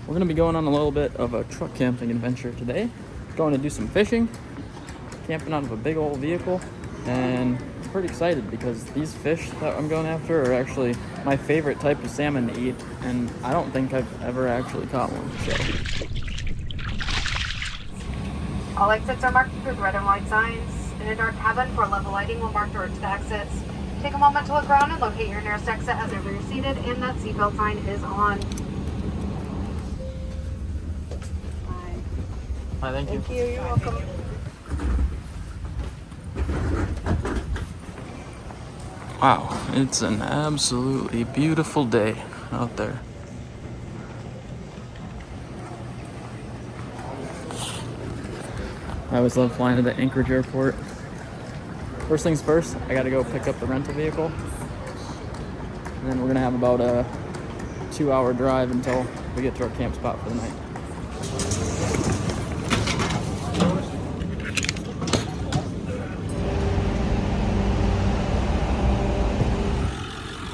We're gonna be going on a little bit of a truck camping adventure today. Going to do some fishing, camping out of a big old vehicle, and I'm pretty excited because these fish that I'm going after are actually my favorite type of salmon to eat, and I don't think I've ever actually caught one, so. All exits are marked with red and white signs. In a dark cabin for level lighting will mark the route to the exits. Take a moment to look around and locate your nearest exit as you're seated, and that seatbelt sign is on. Hi, thank you. Thank you, you're welcome. Wow, it's an absolutely beautiful day out there. I always love flying to the Anchorage airport. First things first, I gotta go pick up the rental vehicle. And then we're gonna have about a 2-hour drive until we get to our camp spot for the night.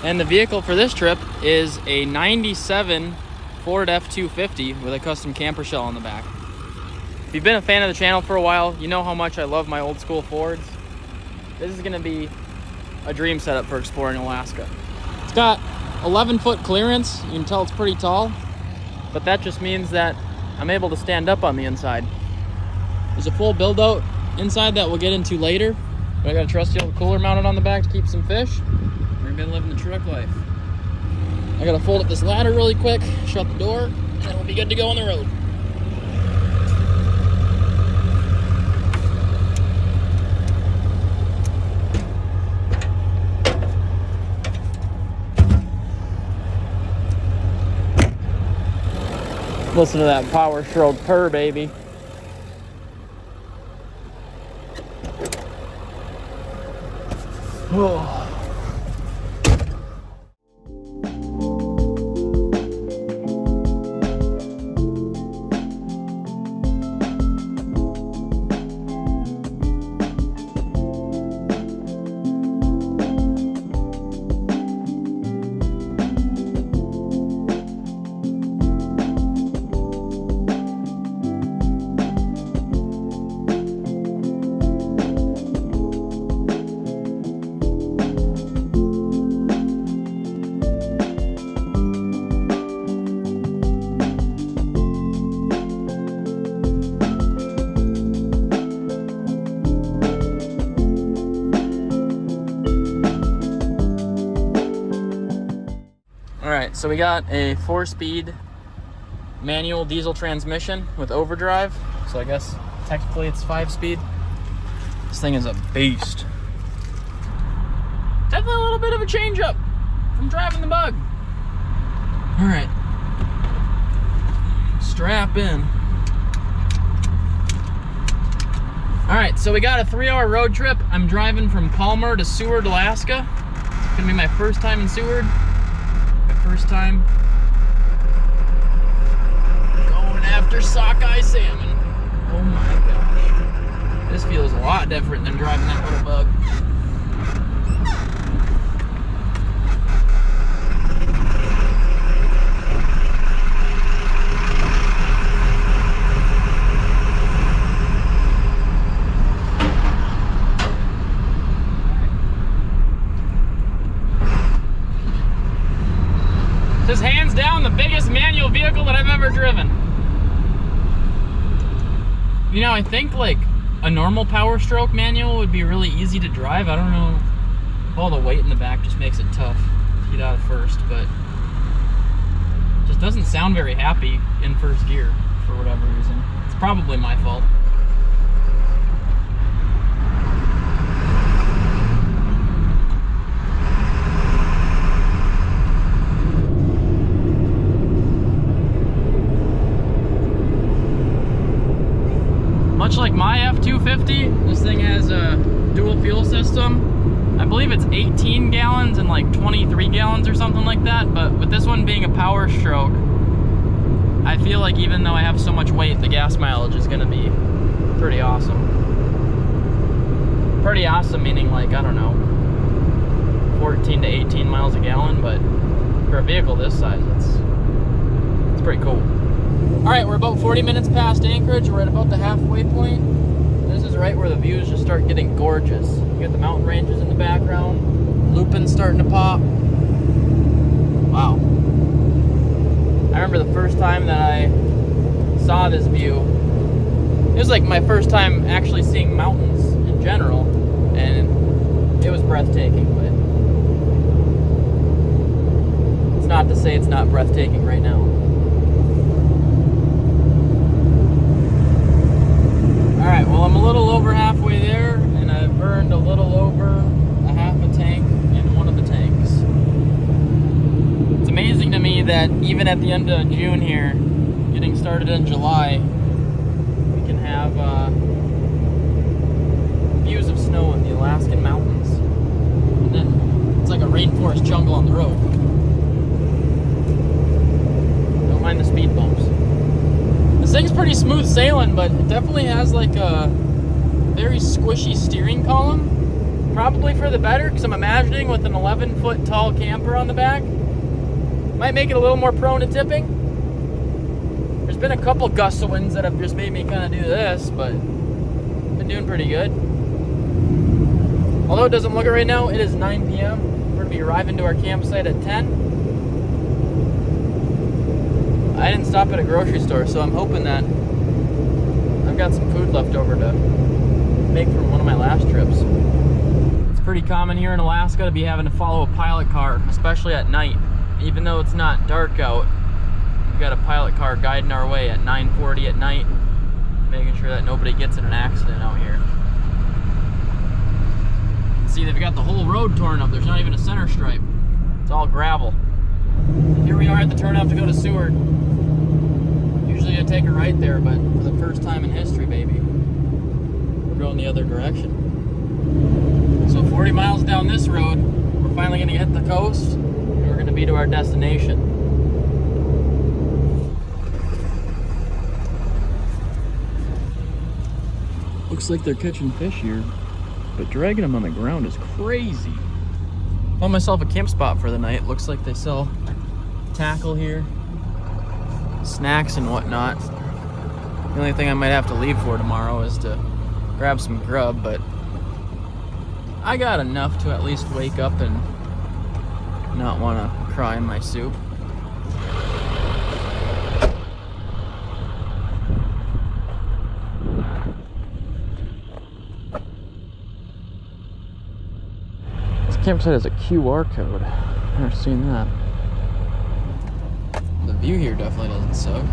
And the vehicle for this trip is a 97 Ford F-250 with a custom camper shell on the back. If you've been a fan of the channel for a while, you know how much I love my old school Fords. This is gonna be a dream setup for exploring Alaska. It's got 11-foot clearance. You can tell it's pretty tall, but that just means that I'm able to stand up on the inside. There's a full build out inside that we'll get into later, but I got a trusty old cooler mounted on the back to keep some fish. We're gonna be living the truck life. I gotta fold up this ladder really quick, shut the door, and then we'll be good to go on the road. Listen to that power stroke purr, baby. Oh. Alright, so we got a 4-speed manual diesel transmission with overdrive. So I guess technically it's 5-speed. This thing is a beast. Definitely a little bit of a change up from driving the Bug. Alright. Strap in. Alright, so we got a 3-hour road trip. I'm driving from Palmer to Seward, Alaska. It's gonna be my first time in Seward. First time going after sockeye salmon. Oh my gosh. This feels a lot different than driving that little Bug. This is hands down the biggest manual vehicle that I've ever driven. You know, I think like a normal Power Stroke manual would be really easy to drive. I don't know, all the weight in the back just makes it tough to get out of first, but it just doesn't sound very happy in first gear for whatever reason. It's probably my fault. Much like my F-250, this thing has a dual fuel system. I believe it's 18 gallons and like 23 gallons or something like that, but with this one being a Power Stroke, I feel like even though I have so much weight, the gas mileage is gonna be pretty awesome. Pretty awesome meaning like, I don't know, 14 to 18 miles a gallon, but for a vehicle this size, it's pretty cool. Alright, we're about 40 minutes past Anchorage. We're at about the halfway point. This is right where the views just start getting gorgeous. You got the mountain ranges in the background. Lupin's starting to pop. Wow. I remember the first time that I saw this view. It was like my first time actually seeing mountains in general. And it was breathtaking, but it's not to say it's not breathtaking right now. Alright, well, I'm a little over halfway there, and I've burned a little over a half a tank in one of the tanks. It's amazing to me that even at the end of June here, getting started in July, we can have views of snow in the Alaskan mountains. And then it's like a rainforest jungle on the road. Don't mind the speed bumps. This thing's pretty smooth sailing, but it definitely has like a very squishy steering column. Probably for the better, because I'm imagining with an 11-foot tall camper on the back, might make it a little more prone to tipping. There's been a couple gusts of winds that have just made me kind of do this, but been doing pretty good. Although it doesn't look it right now, it is 9 p.m. We're going to be arriving to our campsite at 10. I didn't stop at a grocery store, so I'm hoping that I've got some food left over to make from one of my last trips. It's pretty common here in Alaska to be having to follow a pilot car, especially at night. Even though it's not dark out, we've got a pilot car guiding our way at 9:40 at night, making sure that nobody gets in an accident out here. You can see they've got the whole road torn up. There's not even a center stripe. It's all gravel. Here we are at the turnoff to go to Seward. Usually I take a right there, but for the first time in history, baby, we're going the other direction. So 40 miles down this road, we're finally going to hit the coast, and we're going to be to our destination. Looks like they're catching fish here, but dragging them on the ground is crazy. Found myself a camp spot for the night. Looks like they sell tackle here, snacks and whatnot. The only thing I might have to leave for tomorrow is to grab some grub, but I got enough to at least wake up and not want to cry in my soup. This campsite has a QR code. I've never seen that. The view here definitely doesn't suck.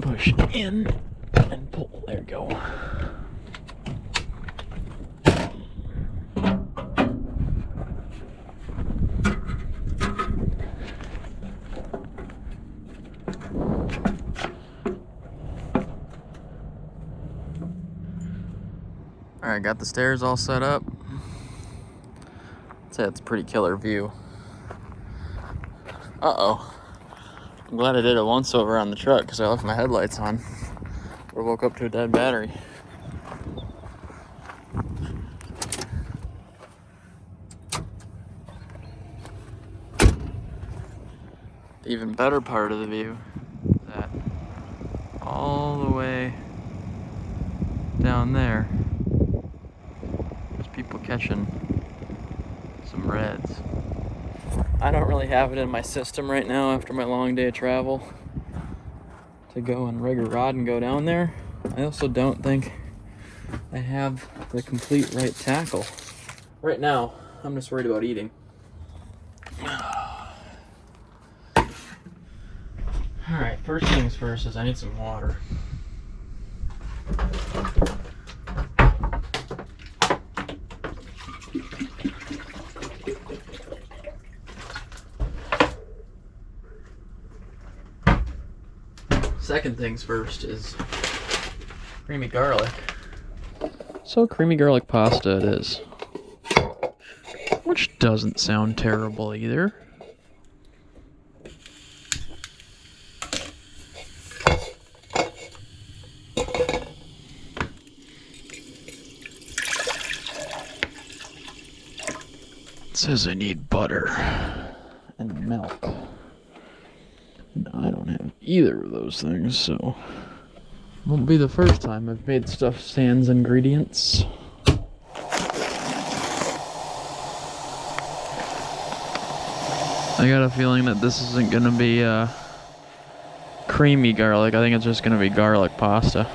Push in and pull. There you go. Alright, got the stairs all set up. I'd say it's a pretty killer view. Uh-oh. I'm glad I did a once over on the truck because I left my headlights on. Or woke up to a dead battery. The even better part of the view is that all the way down there, there's people catching some reds. I don't really have it in my system right now after my long day of travel to go and rig a rod and go down there. I also don't think I have the complete right tackle. Right now, I'm just worried about eating. Alright, first things first is I need some water. Second things first is creamy garlic. So creamy garlic pasta it is. Which doesn't sound terrible either. says I need butter and milk. And I don't have either of those things, so won't be the first time I've made stuff sans ingredients. I got a feeling that this isn't gonna be creamy garlic. I think it's just gonna be garlic pasta.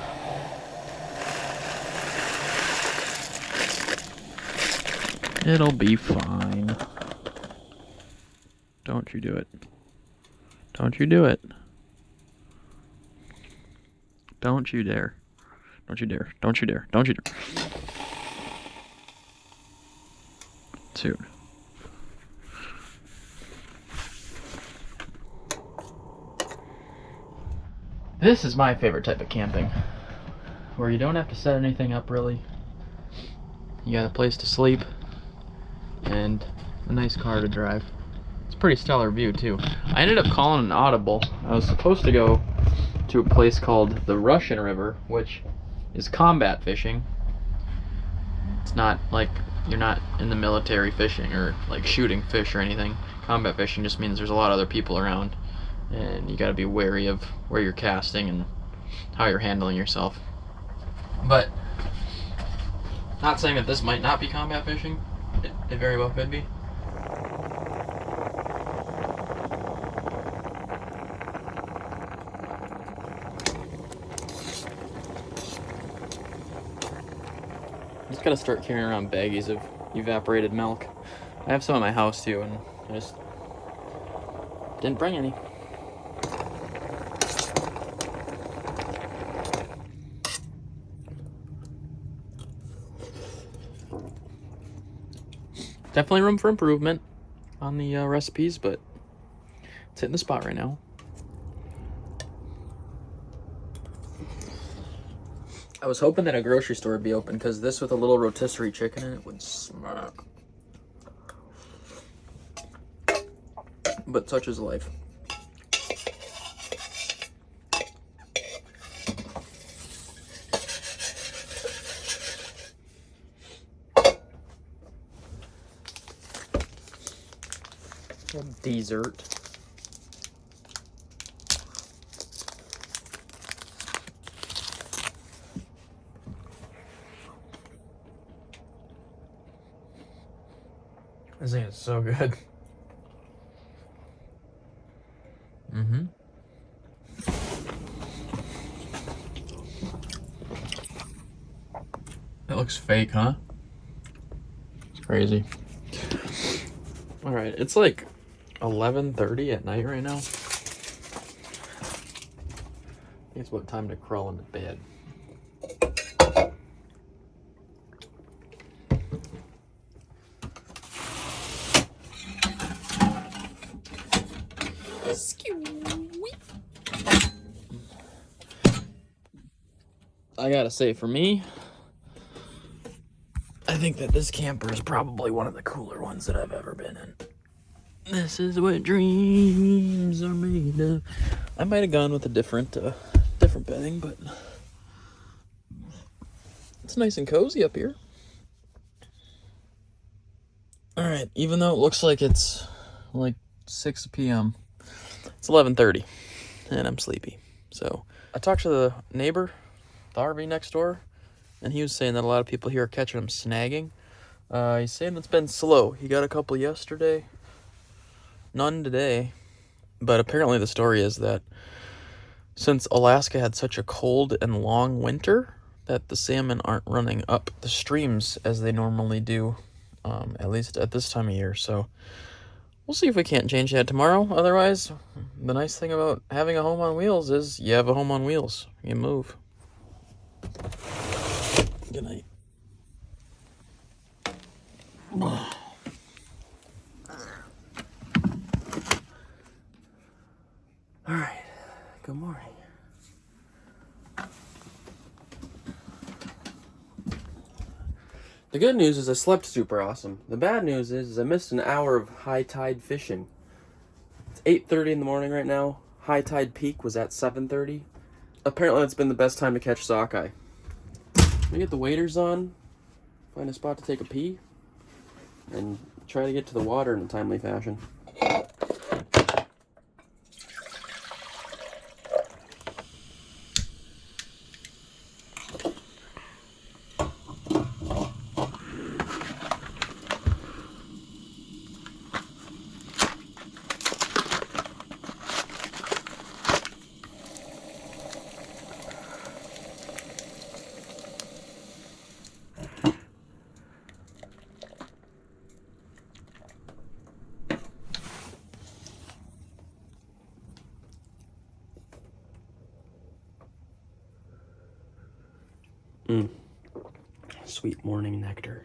It'll be fine. Don't you do it. Don't you do it. Don't you dare. Don't you dare. Don't you dare. Don't you dare. Dude. This is my favorite type of camping, where you don't have to set anything up really. You got a place to sleep and a nice car to drive. It's a pretty stellar view too. I ended up calling an audible. I was supposed to go to a place called the Russian River, which is combat fishing. It's not like you're not in the military fishing or like shooting fish or anything. Combat fishing just means there's a lot of other people around, and you got to be wary of where you're casting and how you're handling yourself. But not saying that this might not be combat fishing. It very well could be. I'm just gonna start carrying around baggies of evaporated milk. I have some at my house too, and I just didn't bring any. Definitely room for improvement on the recipes, but it's hitting the spot right now. I was hoping that a grocery store would be open, because this with a little rotisserie chicken in it would smack. But such is life. Dessert. This thing is so good. Mm-hmm. It looks fake, huh? It's crazy. All right, it's like 11:30 at night right now. I think it's about time to crawl into bed. I gotta say, for me, I think that this camper is probably one of the cooler ones that I've ever been in. This is what dreams are made of. I might have gone with a different bedding, but it's nice and cozy up here. All right, even though it looks like it's like 6 p.m., it's 11:30, and I'm sleepy. So I talked to the neighbor, the RV next door, and he was saying that a lot of people here are catching them snagging. He's saying it's been slow. He got a couple yesterday. None today, but apparently the story is that since Alaska had such a cold and long winter, that the salmon aren't running up the streams as they normally do, at least at this time of year. So we'll see if we can't change that tomorrow. Otherwise, the nice thing about having a home on wheels is you have a home on wheels. You move. Good night. All right, good morning. The good news is I slept super awesome. The bad news is I missed an hour of high tide fishing. It's 8:30 in the morning right now. High tide peak was at 7:30. Apparently it's been the best time to catch sockeye. Let me get the waders on, find a spot to take a pee, and try to get to the water in a timely fashion. Sweet morning nectar.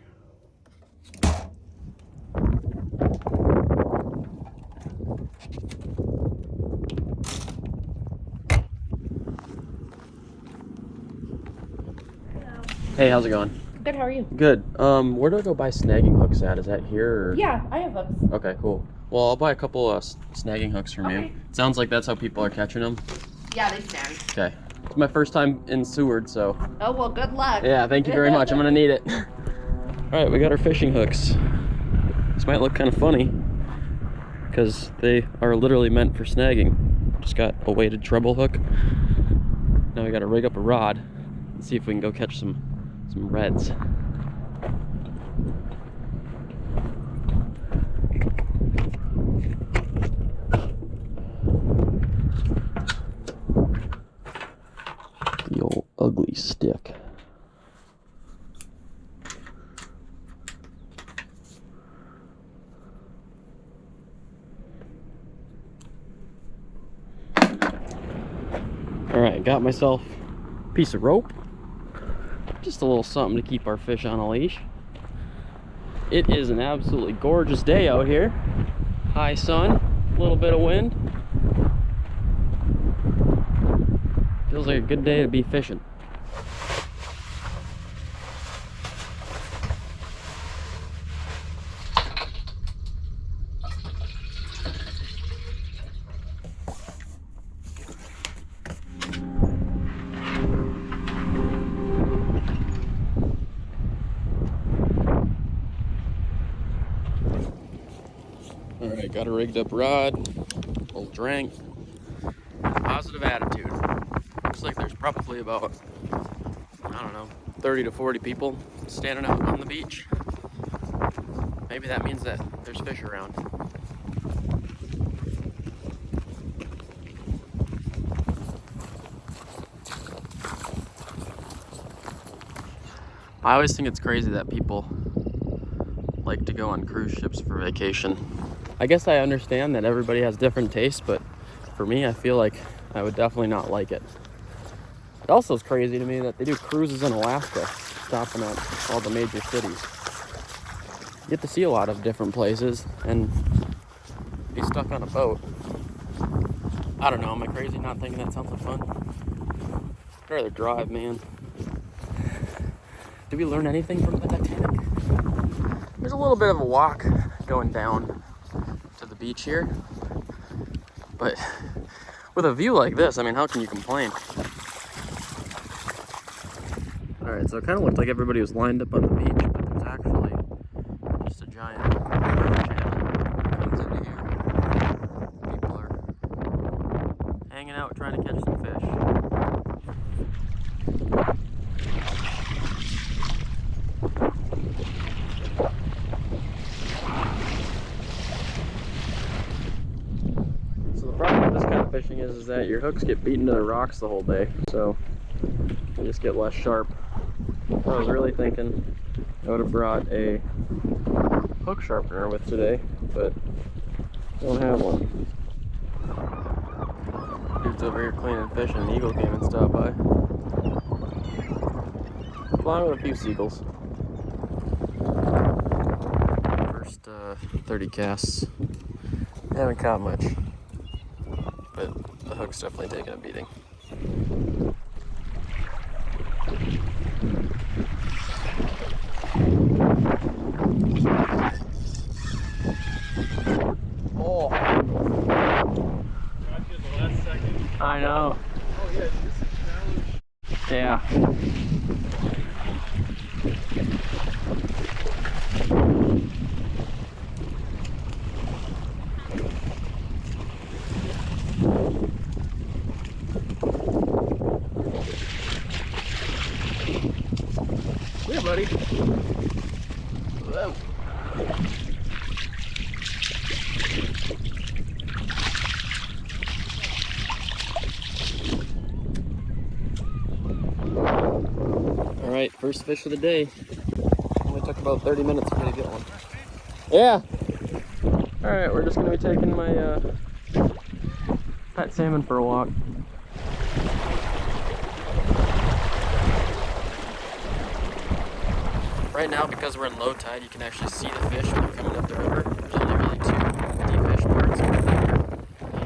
Hey, how's it going? Good, how are you? Good. Where do I go buy snagging hooks at? Is that here? Or? Yeah, I have hooks. Okay, cool. Well, I'll buy a couple snagging hooks from you. Sounds like that's how people are catching them. Yeah, they snag. Okay. It's my first time in Seward, so. Oh, well, good luck. Yeah, thank you very much. I'm gonna need it. All right, we got our fishing hooks. This might look kind of funny because they are literally meant for snagging. Just got a weighted treble hook. Now we gotta rig up a rod and see if we can go catch some reds. The old ugly stick. Alright, got myself a piece of rope. Just a little something to keep our fish on a leash. It is an absolutely gorgeous day out here. High sun, a little bit of wind. Feels like a good day to be fishing. Alright, got a rigged up rod, little drink, positive attitude. Looks like there's probably about, I don't know, 30 to 40 people standing out on the beach. Maybe that means that there's fish around. I always think it's crazy that people like to go on cruise ships for vacation. I guess I understand that everybody has different tastes, but for me, I feel like I would definitely not like it. It also is crazy to me that they do cruises in Alaska, stopping at all the major cities. You get to see a lot of different places and be stuck on a boat. I don't know, am I crazy not thinking that sounds like fun? I'd rather drive, man. Did we learn anything from the Titanic? There's a little bit of a walk going down to the beach here, but with a view like this, I mean, how can you complain? All right, so it kind of looked like everybody was lined up on the beach, but there's actually just a giant channel that comes into here. People are hanging out trying to catch some fish. Fishing is that your hooks get beaten to the rocks the whole day, so they just get less sharp. I was really thinking I would have brought a hook sharpener with today, but don't have one. Dude's over here cleaning fish and an eagle came and stopped by. Along with a few seagulls. First 30 casts. Haven't caught much, but the hook's definitely taking a beating. Oh! Got you at the last second. I know. Oh yeah, this is a challenge. Yeah. buddy. Whoa. All right, first fish of the day. Only took about 30 minutes for me to get one. Yeah. All right, we're just gonna be taking my pet salmon for a walk. Right now, because we're in low tide, you can actually see the fish when you're coming up the river. There's only really two deep fish parts here,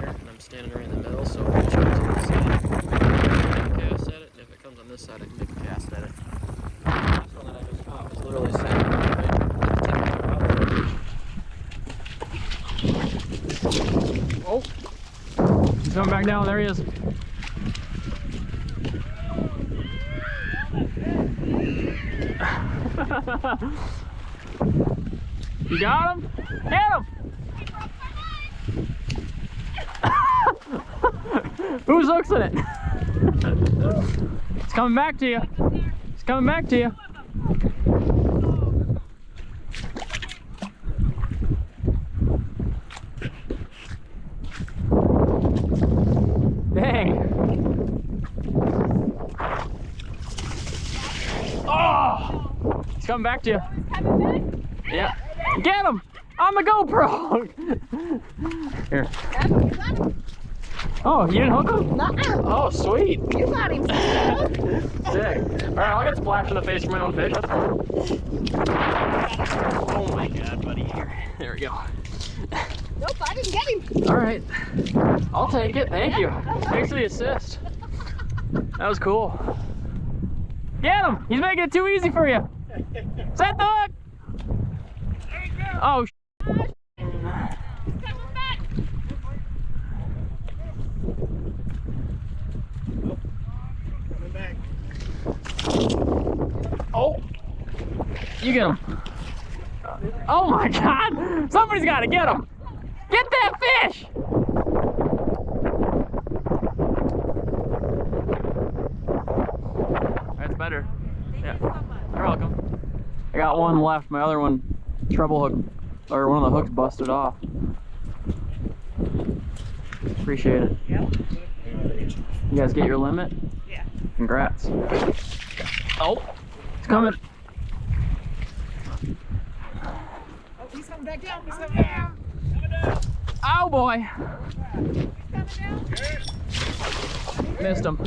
and I'm standing right in the middle, so if it comes on this side, I can make a cast at it, and if it comes on this side, I can make a cast at it. This one that I just caught was literally sitting right at the tip of the water. Oh! He's coming back down, there he is. You got him? Get him! Whose hook's in it? It's coming back to you. It's coming back to you. Dang. Oh! It's coming back to you. Yeah. Get him! On the GoPro! Here. Oh, you didn't hook him? Nuh-uh. Oh, sweet. You got him. Sick. Alright, I'll get splashed in the face for my own fish. Oh my god, buddy. Here. There we go. Nope, I didn't get him. Alright. I'll take it. Thank you. Thanks for the assist. That was cool. Get him! He's making it too easy for you. Set the hook! Oh, oh, you get him. Oh my god! Somebody's got to get him! Get that fish! That's better. Yeah, you're welcome. I got one left. My other one, treble hook, or one of the hooks busted off. Appreciate it. Yep. You guys get your limit? Yeah. Congrats. Oh, it's coming. Oh, he's coming back down. He's coming down. Oh boy. He's coming down. Missed him.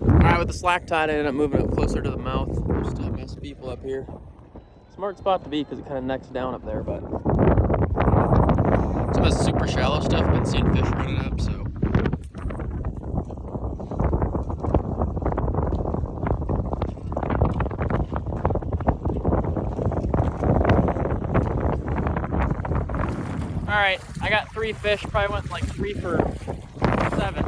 Alright, with the slack tide, I ended up moving it closer to the mouth. There's still a mess of people up here. Smart spot to be because it kind of necks down up there, but some of the super shallow stuff, been seeing fish running up, so. Alright, I got 3 fish, probably went like 3 for 7.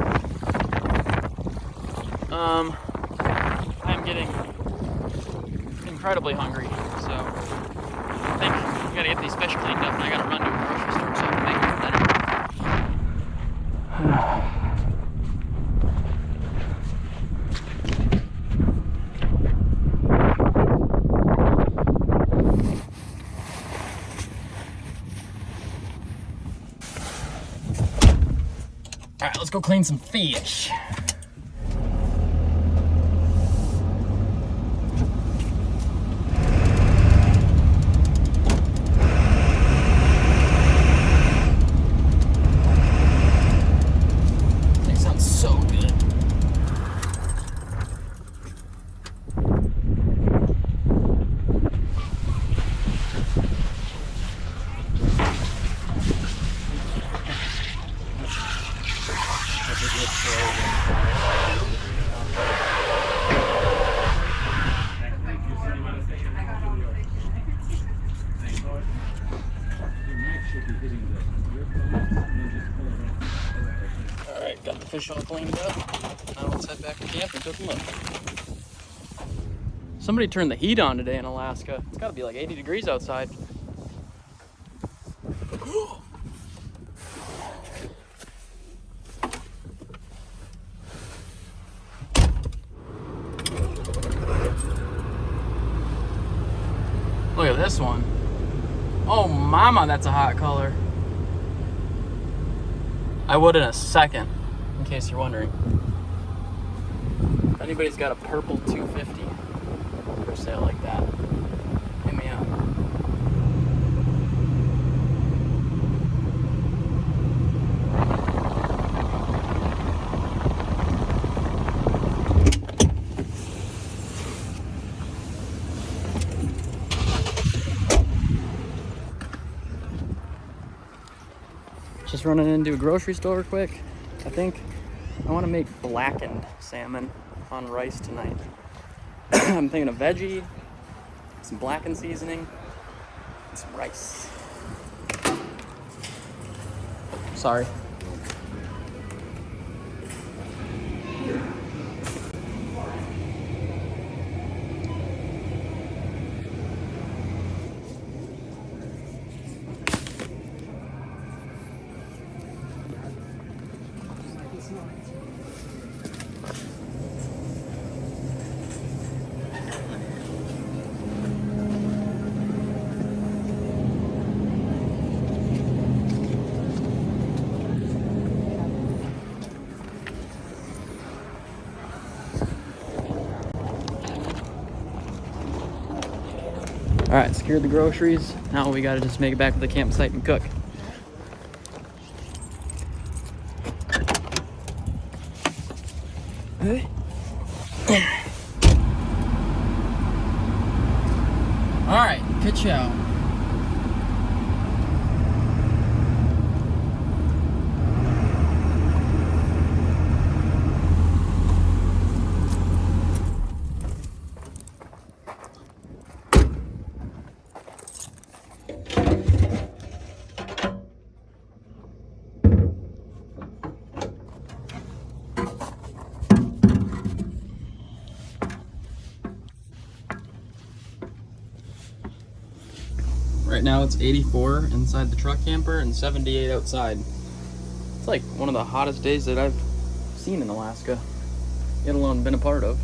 I'm getting incredibly hungry, so I think I gotta get these fish cleaned up and I gotta run to a grocery store so I can make more dinner. Alright, let's go clean some fish. Alright, got the fish all cleaned up. Now let's head back to camp and cook them up. Somebody turned the heat on today in Alaska. It's gotta be like 80 degrees outside. at this one. Oh, mama, that's a hot color. I would in a second, in case you're wondering. If anybody's got a purple 250 for sale like that, hit me up. Just running into a grocery store quick. I think I want to make blackened salmon on rice tonight. I'm thinking of veggie, some blackened seasoning, and some rice. Sorry. All right, secured the groceries. Now we gotta just make it back to the campsite and cook. All right, good show. Right now it's 84 inside the truck camper and 78 outside. It's like one of the hottest days that I've seen in Alaska, let alone been a part of.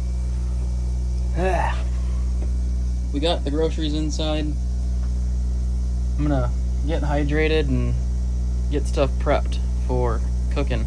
We got the groceries inside. I'm gonna get hydrated and get stuff prepped for cooking.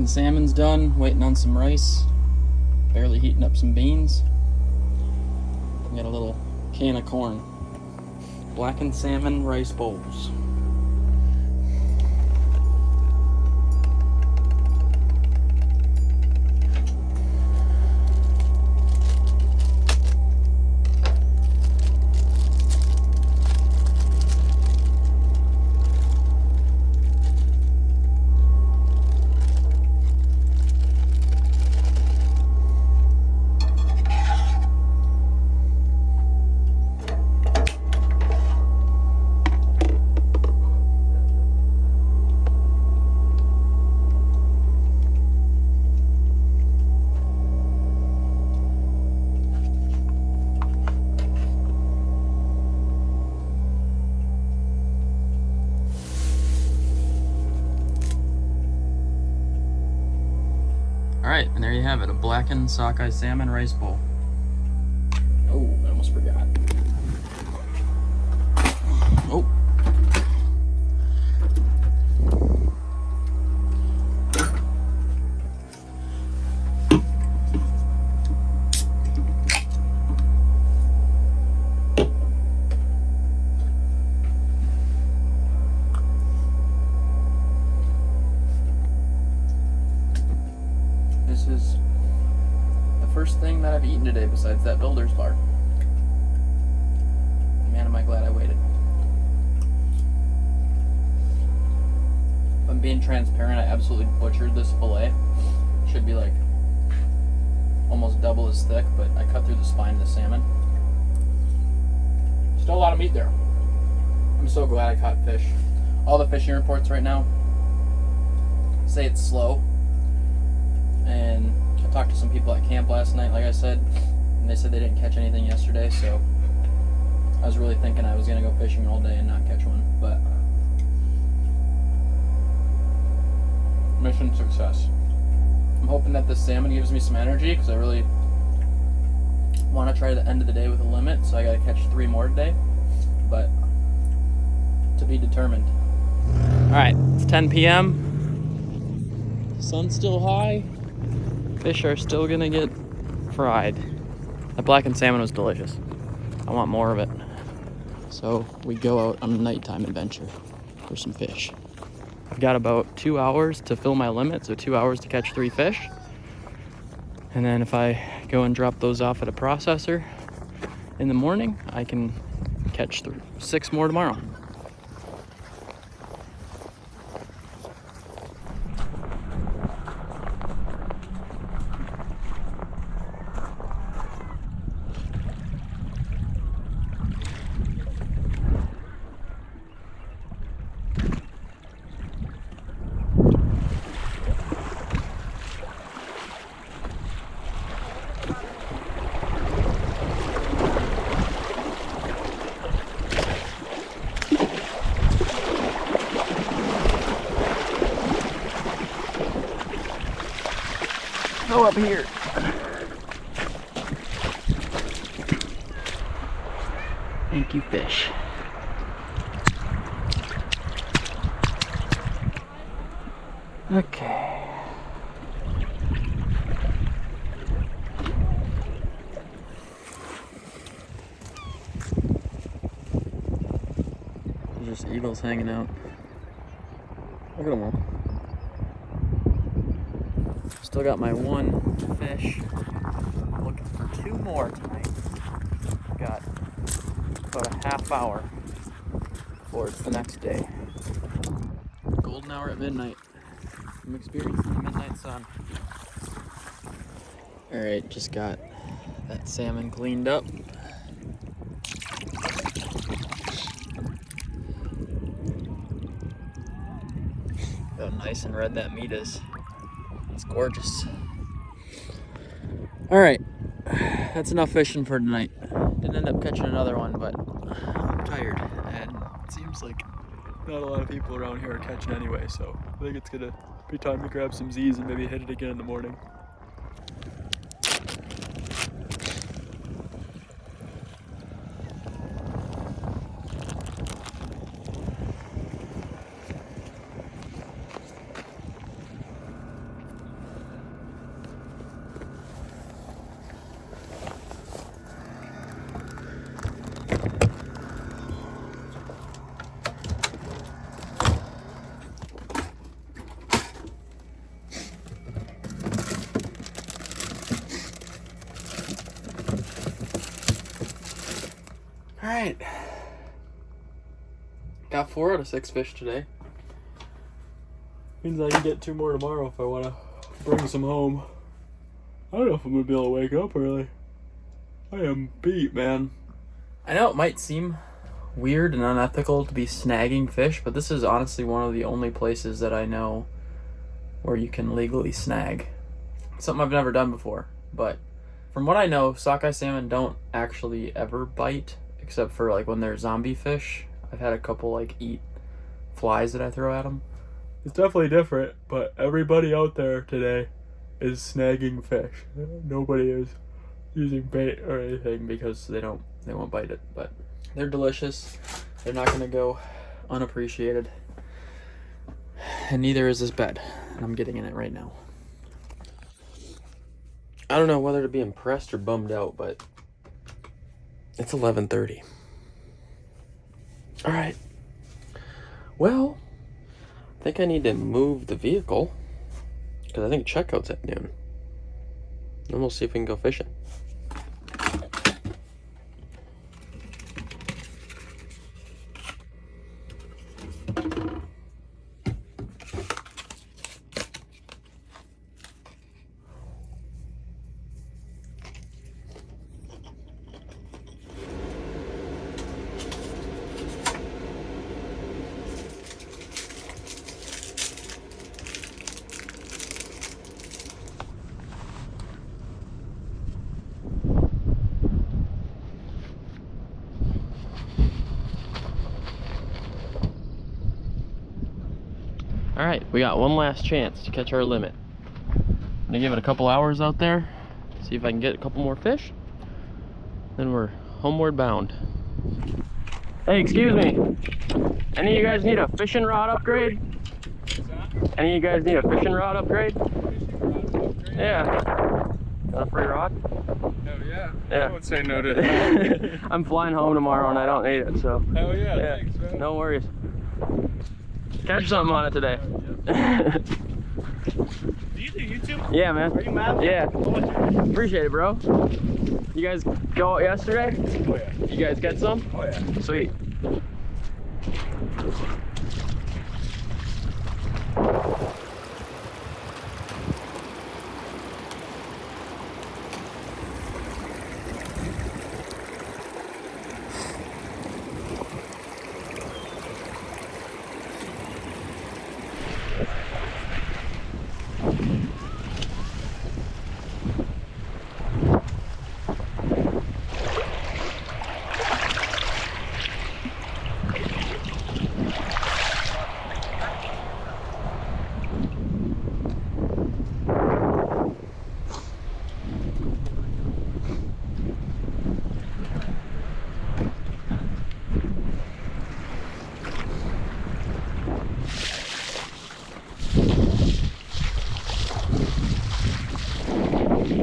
Blackened salmon's done, waiting on some rice. Barely heating up some beans. We got a little can of corn. Blackened salmon rice bowls. Alright, and there you have it, a blackened sockeye salmon rice bowl. Oh, I almost forgot. Oh. This is the first thing that I've eaten today besides that builder's bar. Man, am I glad I waited. If I'm being transparent, I absolutely butchered this fillet. Should be like almost double as thick, but I cut through the spine of the salmon. Still a lot of meat there. I'm so glad I caught fish. All the fishing reports right now say it's slow. And I talked to some people at camp last night, like I said, and they said they didn't catch anything yesterday, so I was really thinking I was going to go fishing all day and not catch one, but mission success. I'm hoping that this salmon gives me some energy, because I really want to try the end of the day with a limit, so I got to catch 3 more today, but to be determined. Alright, it's 10 p.m. Sun's still high. Fish are still gonna get fried. That blackened salmon was delicious. I want more of it. So we go out on a nighttime adventure for some fish. I've got about 2 hours to fill my limit, so 2 hours to catch 3 fish. And then if I go and drop those off at a processor in the morning, I can catch 6 more tomorrow. Go up here. Thank you, fish. Okay. There's just eagles hanging out. Look at them all. Still got my 1 fish. Looking for 2 more tonight. Got about a half hour before it's the next day. Golden hour at midnight. I'm experiencing the midnight sun. Alright, just got that salmon cleaned up. Look how nice and red that meat is. It's gorgeous. Alright, that's enough fishing for tonight. Didn't end up catching another one, but I'm tired. And it seems like not a lot of people around here are catching anyway, so I think it's gonna be time to grab some Z's and maybe hit it again in the morning. All right. Got 4 out of 6 fish today. Means I can get 2 more tomorrow if I want to bring some home. I don't know if I'm going to be able to wake up early. I am beat, man. I know it might seem weird and unethical to be snagging fish, but this is honestly one of the only places that I know where you can legally snag. Something I've never done before, but from what I know, sockeye salmon don't actually ever bite, except for like when they're zombie fish. I've had a couple like eat flies that I throw at them. It's definitely different, but everybody out there today is snagging fish. Nobody is using bait or anything because they won't bite it, but they're delicious. They're not gonna go unappreciated. And neither is this bed, and I'm getting in it right now. I don't know whether to be impressed or bummed out, but it's 11:30. All right. Well, I think I need to move the vehicle because I think checkout's at noon. Then we'll see if we can go fishing. All right, we got one last chance to catch our limit. I'm gonna give it a couple hours out there, see if I can get a couple more fish. Then we're homeward bound. Hey, excuse me. Any of you guys need a fishing rod upgrade? Any of you guys need a fishing rod upgrade? Yeah. Got a free rod? Hell yeah. Yeah. I would say no to that. I'm flying home tomorrow and I don't need it, so. Hell yeah, thanks, man. No worries. Catch something on it today. Do you do YouTube? Yeah, man. Are you mad? Yeah. Appreciate it, bro. You guys go out yesterday? Oh yeah. You guys get some? Oh yeah. Sweet.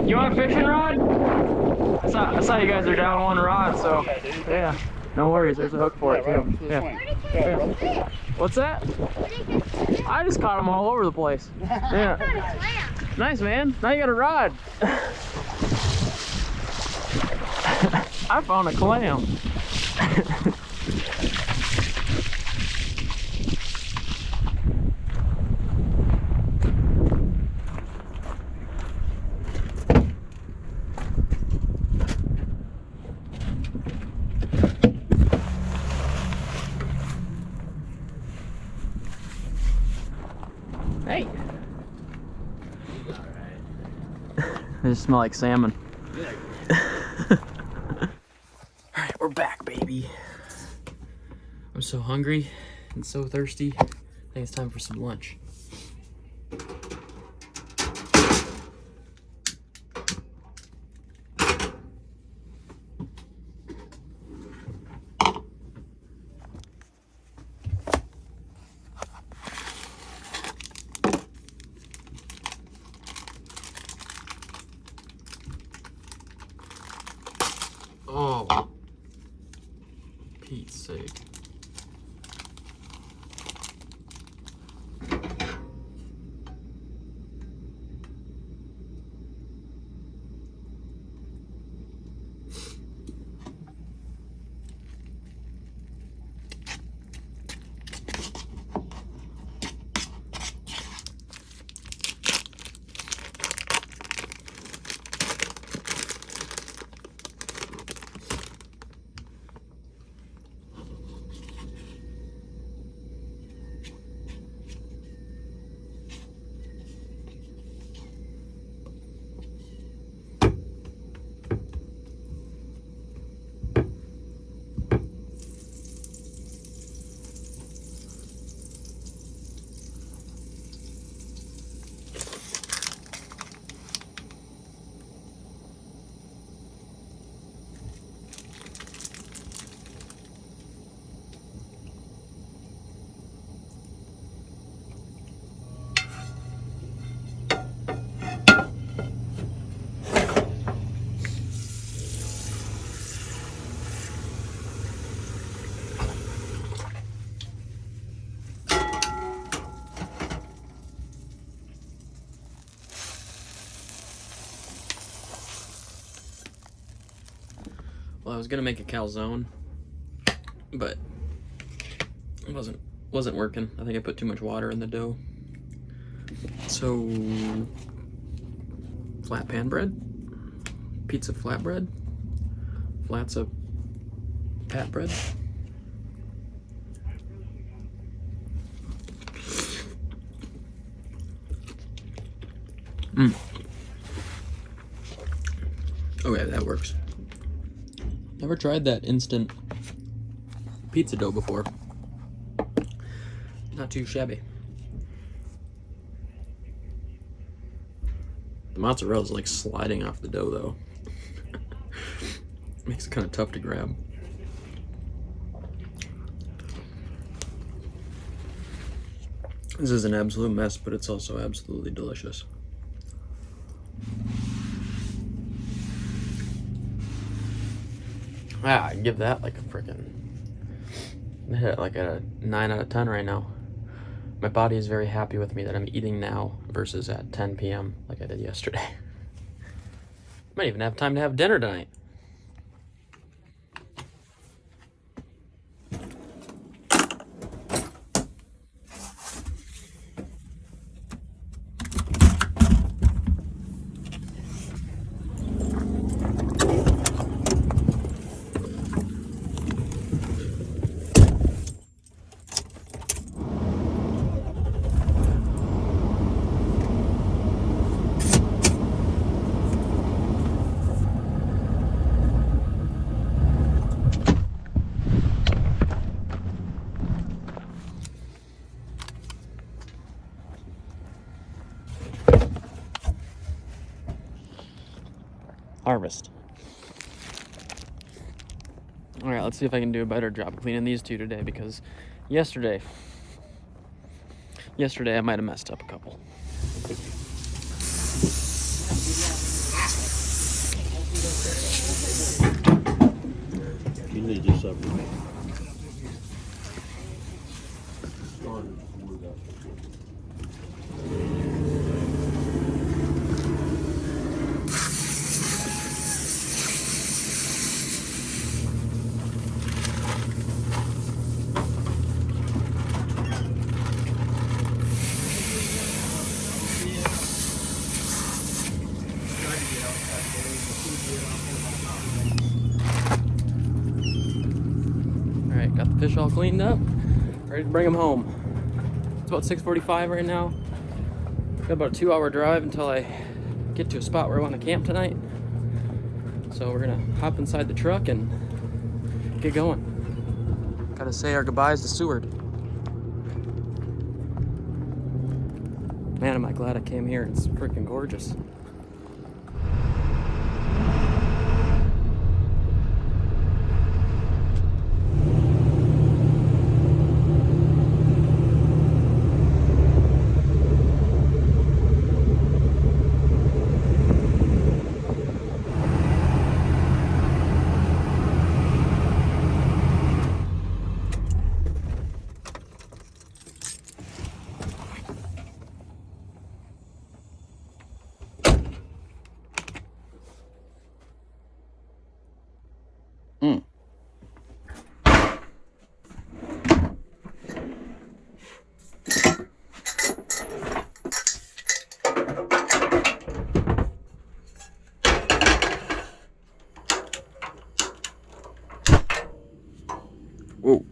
You want a fishing rod? I saw you guys are down one rod, so yeah, no worries. There's a hook for it too. Yeah. What's that? I just caught them all over the place. Yeah. Nice, man. Now you got a rod. I found a clam. Hey. They just smell like salmon. Alright, we're back, baby. I'm so hungry and so thirsty. I think it's time for some lunch. Oh, Pete's sake. Well, I was gonna make a calzone, but it wasn't working. I think I put too much water in the dough. So, flat pan bread, pizza flatbread, flats of pat bread. Okay, that works. Never tried that instant pizza dough before. Not too shabby. The mozzarella's like sliding off the dough though. Makes it kind of tough to grab. This is an absolute mess, but it's also absolutely delicious. Ah, I'd give that like a freaking, I hit it like a 9 out of 10 right now. My body is very happy with me that I'm eating now versus at 10 p.m. like I did yesterday. Might even have time to have dinner tonight. Harvest. All right, let's see if I can do a better job cleaning these two today, because yesterday I might have messed up a couple. You need this up. All right, got the fish all cleaned up, ready to bring them home. It's about 6:45 right now. Got about a 2-hour drive until I get to a spot where I want to camp tonight. So we're gonna hop inside the truck and get going. Gotta say our goodbyes to Seward. Man, am I glad I came here. It's freaking gorgeous. Whoa.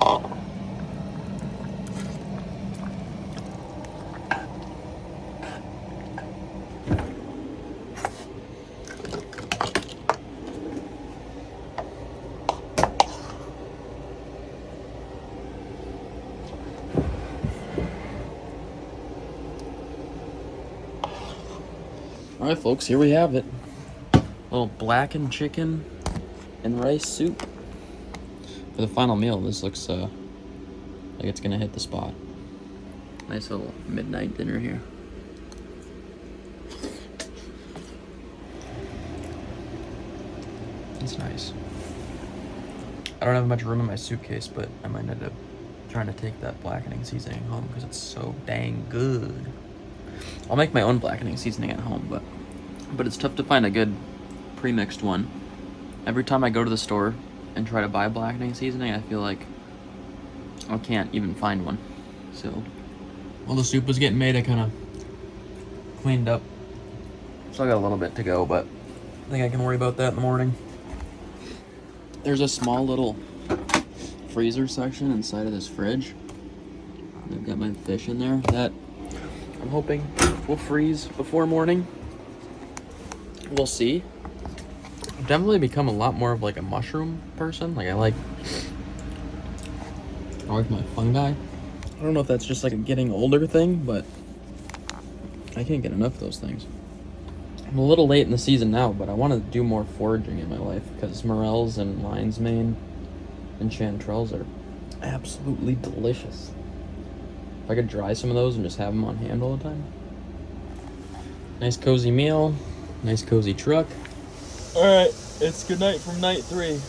All right, folks, here we have it. A little blackened chicken and rice soup. For the final meal, this looks like it's gonna hit the spot. Nice little midnight dinner here. It's nice. I don't have much room in my suitcase, but I might end up trying to take that blackening seasoning home because it's so dang good. I'll make my own blackening seasoning at home, but it's tough to find a good pre-mixed one. Every time I go to the store and try to buy blackening seasoning, I feel like I can't even find one. So while the soup was getting made, I kind of cleaned up. Still got a little bit to go, but I think I can worry about that in the morning. There's a small little freezer section inside of this fridge. I've got my fish in there that I'm hoping will freeze before morning. We'll see. I've definitely become a lot more of like a mushroom person. Like I like my fungi. I don't know if that's just like a getting older thing, but I can't get enough of those things. I'm a little late in the season now, but I want to do more foraging in my life because morels and lion's mane and chanterelles are absolutely delicious. If I could dry some of those and just have them on hand all the time. Nice cozy meal, nice cozy truck. All right, it's good night from night 3.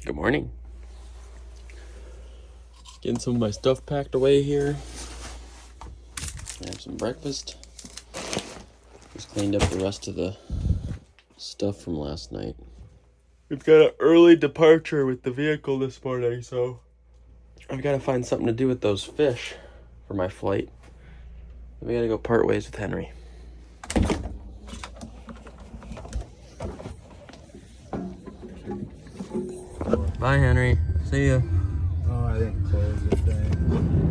Good morning. Getting some of my stuff packed away here. I have some breakfast. Just cleaned up the rest of the stuff from last night. We've got an early departure with the vehicle this morning, so I've got to find something to do with those fish for my flight. We got to go part ways with Henry. Bye, Henry. See ya. Oh, I didn't close the thing.